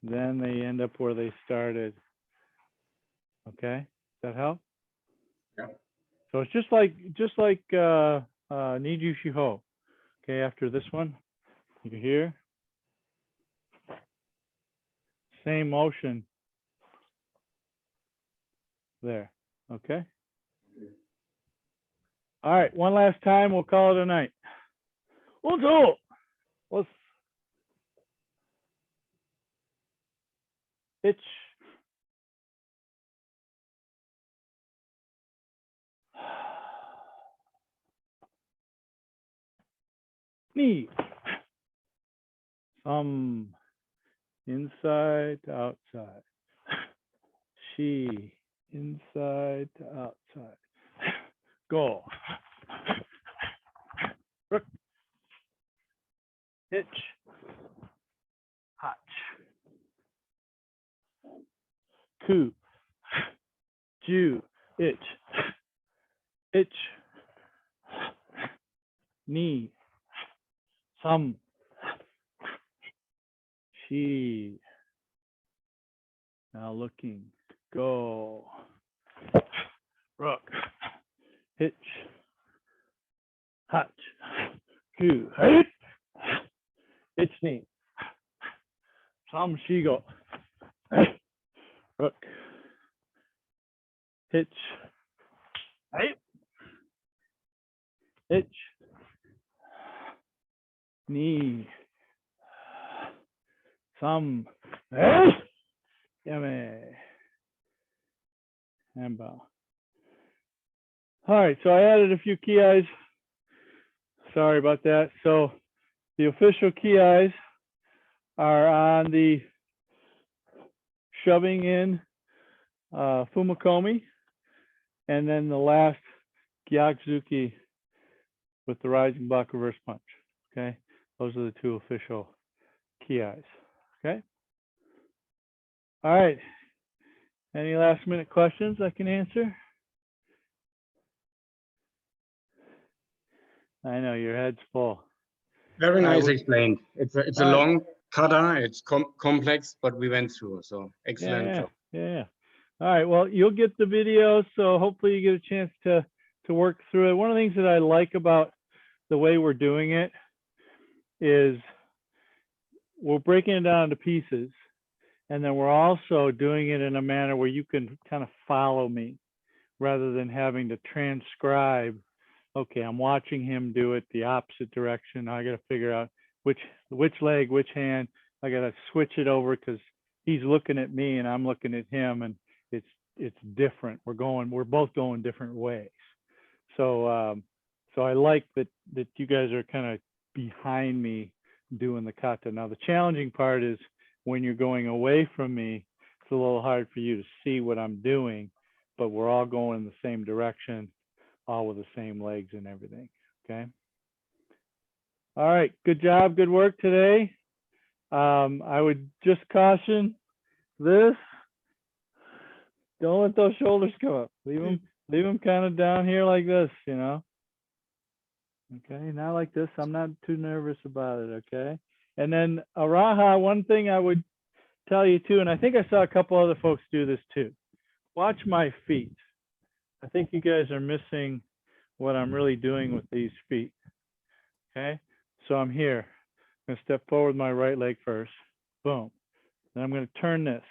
Then they end up where they started. Okay, does that help? Yeah. So it's just like Niju Shiho. Okay, after this one, you can hear. Same motion there. Okay. All right, one last time, we'll call it a night. Unsu. Let's itch. Knee. Inside to outside. She inside to outside. Go. Rook. Hitch. Hotch. Coup. Jew. Itch. Itch. Knee. Some. She. Now looking. Go. Rook. Hitch. Hotch. Coup. Hitch. Itch knee. Some she go. Rook. Hitch. Hey. Hitch. Knee. Some. Hey. Yummy. And bow. All right, so I added a few key eyes. Sorry about that. So the official key eyes are on the shoving in Fumakomi, and then the last Gyakuzuki with the rising block reverse punch. Okay, those are the two official key eyes. Okay. All right. Any last minute questions I can answer? I know your head's full. Very nice would- explained. It's a All right. long kata. It's complex, but we went through. So excellent job. Yeah. All right. Well, you'll get the video, so hopefully you get a chance to work through it. One of the things that I like about the way we're doing it is we're breaking it down into pieces, and then we're also doing it in a manner where you can kind of follow me rather than having to transcribe. Okay, I'm watching him do it the opposite direction. I got to figure out which leg, which hand. I got to switch it over because he's looking at me and I'm looking at him, and it's different. We're both going different ways. So so I like that you guys are kind of behind me doing the kata. Now the challenging part is when you're going away from me, it's a little hard for you to see what I'm doing, but we're all going in the same direction, all with the same legs and everything. Okay. All right. Good job. Good work today. I would just caution this. Don't let those shoulders come up. Leave them kind of down here like this, you know. Okay, not like this. I'm not too nervous about it, okay? And then Araha, one thing I would tell you too, and I think I saw a couple other folks do this too. Watch my feet. I think you guys are missing what I'm really doing with these feet. Okay, so I'm here. I'm gonna step forward with my right leg first. Boom. Then I'm gonna turn this.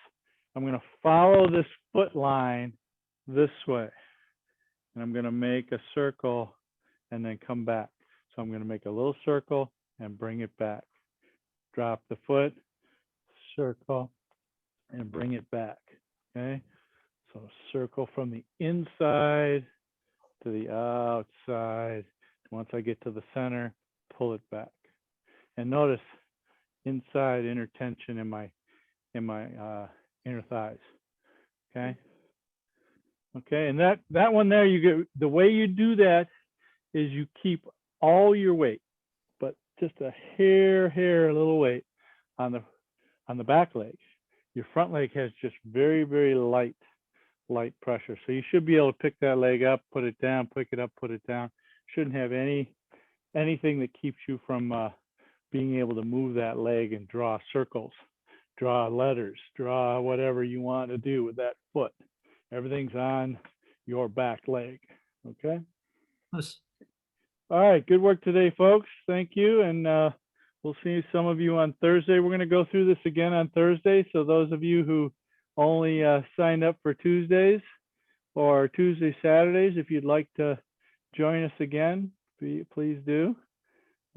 I'm gonna follow this foot line this way. And I'm gonna make a circle and then come back. So I'm going to make a little circle and bring it back. Drop the foot, circle, and bring it back. Okay. So circle from the inside to the outside. Once I get to the center, pull it back. And notice inside inner tension in my inner thighs. Okay. Okay. And that one there, you get the way you do that is you keep all your weight, but just a hair, a little weight on the back leg. Your front leg has just very, very light pressure. So you should be able to pick that leg up, put it down, pick it up, put it down. Shouldn't have anything that keeps you from being able to move that leg and draw circles, draw letters, draw whatever you want to do with that foot. Everything's on your back leg. Okay. Yes. All right. Good work today, folks. Thank you. And we'll see some of you on Thursday. We're going to go through this again on Thursday. So those of you who only signed up for Tuesdays or Tuesday, Saturdays, if you'd like to join us again, please do.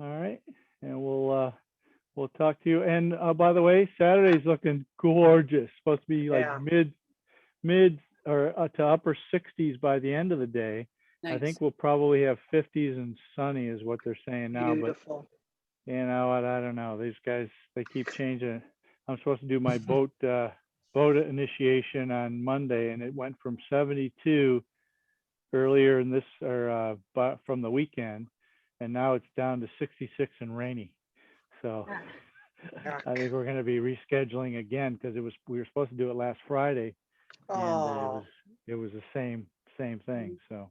All right. And we'll talk to you. And by the way, Saturday's looking gorgeous. Supposed to be like Yeah. mid or to upper 60s by the end of the day. I Nice. think we'll probably have 50s and sunny is what they're saying now. Beautiful. But you know what? I don't know. These guys, they keep changing. I'm supposed to do my boat initiation on Monday, and it went from 72 earlier in this from the weekend, and now it's down to 66 and rainy. So I think we're going to be rescheduling again because we were supposed to do it last Friday, and Oh, it was the same thing. So